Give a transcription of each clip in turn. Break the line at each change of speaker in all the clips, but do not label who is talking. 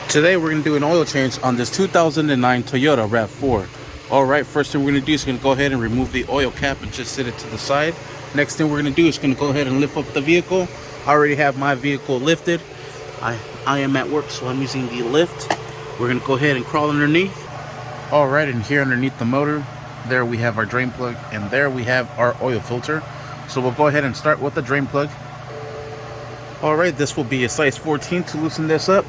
Today we're going to do an oil change on this 2009 Toyota Rav4. Alright, first thing we're going to do is going to go ahead and remove the oil cap and just sit it to the side. Next thing we're going to do is going to go ahead and lift up the vehicle. I already have my vehicle lifted. I am at work, so I'm using the lift. We're going to go ahead and crawl underneath. Alright, and here underneath the motor, there we have our drain plug, and there we have our oil filter. So we'll go ahead and start with the drain plug. Alright, this will be a size 14 to loosen this up.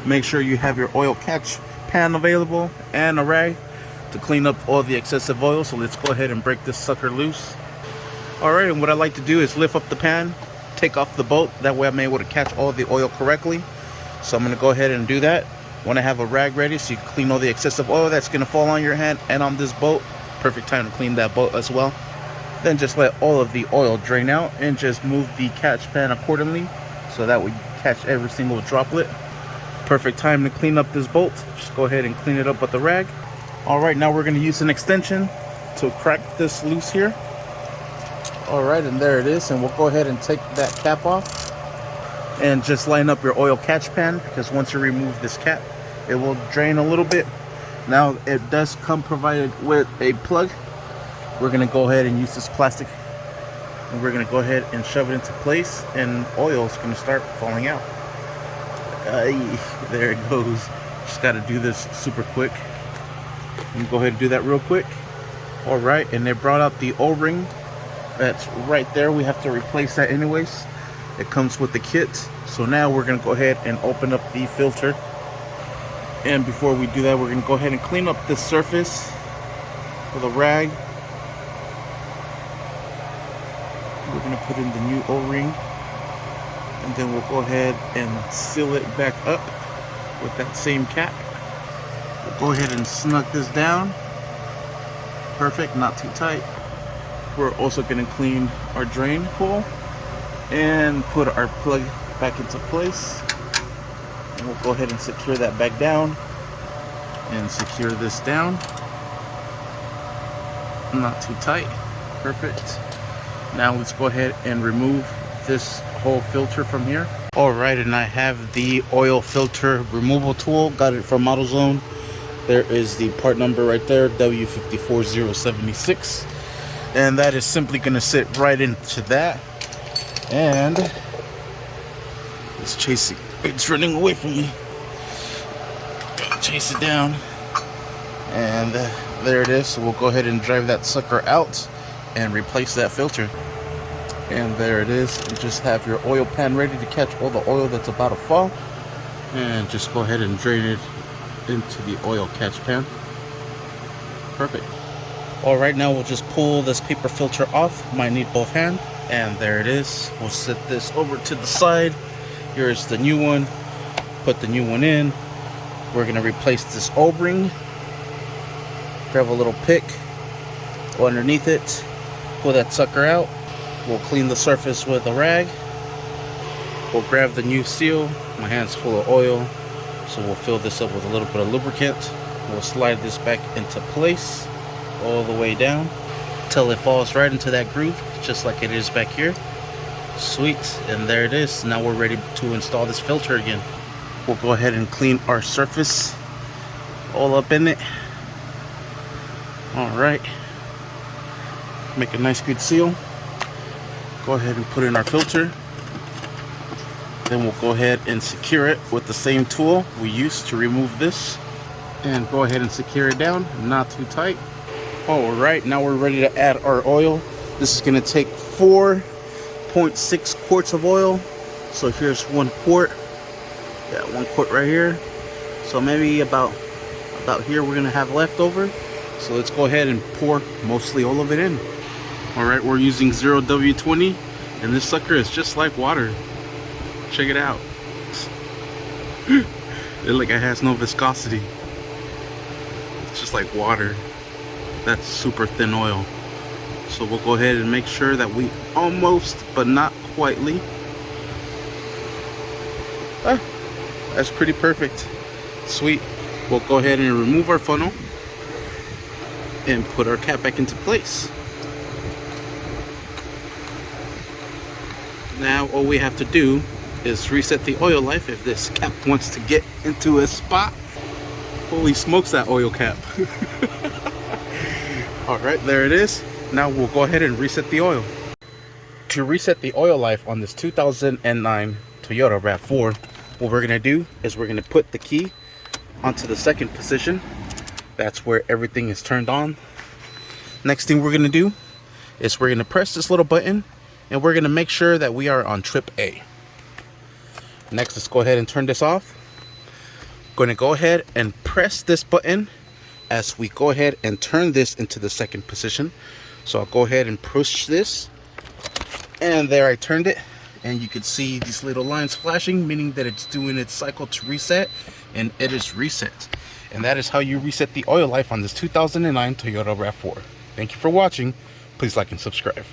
Make sure you have your oil catch pan available and a rag to clean up all the excessive oil. So let's go ahead and break this sucker loose. Alright, and what I like to do is lift up the pan, take off the bolt. That way I'm able to catch all the oil correctly. So I'm going to go ahead and do that. When I have a rag ready, so you can clean all the excessive oil that's going to fall on your hand and on this bolt. Perfect time to clean that bolt as well. Then just let all of the oil drain out and just move the catch pan accordingly, so that way you catch every single droplet. Perfect time to clean up this bolt. Just go ahead and clean it up with the rag. Alright, now we're going to use an extension to crack this loose here. Alright, and there it is. And we'll go ahead and take that cap off and just line up your oil catch pan, because once you remove this cap, it will drain a little bit. Now it does come provided with a plug. We're going to go ahead and use this plastic, and we're going to go ahead and shove it into place, and oil is going to start falling out. There it goes. Just got to do this super quick. I'm go ahead and do that real quick. Alright, and they brought out the O-ring that's right there. We have to replace that anyways. It comes with the kit. So now we're going to go ahead and open up the filter. And before we do that, we're going to go ahead and clean up this surface with a rag. We're going to put in the new O-ring, and then we'll go ahead and seal it back up with that same cap. We'll go ahead and snug this down. Perfect, not too tight. We're also going to clean our drain hole and put our plug back into place. And we'll go ahead and secure that back down and secure this down. Not too tight. Perfect. Now let's go ahead and remove this whole filter from here. Alright, and I have the oil filter removal tool. Got it from AutoZone. There is the part number right there, W54076. And that is simply going to sit right into that. And it's chasing. It's running away from me. Chase it down. And there it is. So we'll go ahead and drive that sucker out and replace that filter. And there it is. You just have your oil pan ready to catch all the oil that's about to fall. And just go ahead and drain it into the oil catch pan. Perfect. Alright, now we'll just pull this paper filter off. Might need both hands. And there it is. We'll set this over to the side. Here's the new one. Put the new one in. We're going to replace this O-ring. Grab a little pick. Go underneath it. Pull that sucker out. We'll clean the surface with a rag. We'll grab the new seal. My hand's full of oil, so we'll fill this up with a little bit of lubricant. We'll slide this back into place all the way down till it falls right into that groove, just like it is back here. Sweet, and there it is. Now we're ready to install this filter again. We'll go ahead and clean our surface all up in it. Alright, make a nice good seal. Go ahead and put in our filter. Then we'll go ahead and secure it with the same tool we used to remove this. And go ahead and secure it down, not too tight. Alright, now we're ready to add our oil. This is going to take 4.6 quarts of oil. So here's 1 quart. Got 1 quart right here. So maybe about here we're going to have leftover. So let's go ahead and pour mostly all of it in. Alright, we're using 0W20, and this sucker is just like water. Check it out. It like it has no viscosity. It's just like water. That's super thin oil. So we'll go ahead and make sure that we almost, but not quitely. That's pretty perfect. Sweet. We'll go ahead and remove our funnel and put our cap back into place. Now all we have to do is reset the oil life if this cap wants to get into a spot. Holy smokes, that oil cap. All right, there it is. Now we'll go ahead and reset the oil. To reset the oil life on this 2009 Toyota RAV4, what we're gonna do is we're gonna put the key onto the second position. That's where everything is turned on. Next thing we're gonna do is we're gonna press this little button and we're gonna make sure that we are on trip A. Next, let's go ahead and turn this off. Going to go ahead and press this button as we go ahead and turn this into the second position. So I'll go ahead and push this, and there I turned it, and you can see these little lines flashing, meaning that it's doing its cycle to reset, and it is reset. And that is how you reset the oil life on this 2009 Toyota RAV4. Thank you for watching. Please like and subscribe.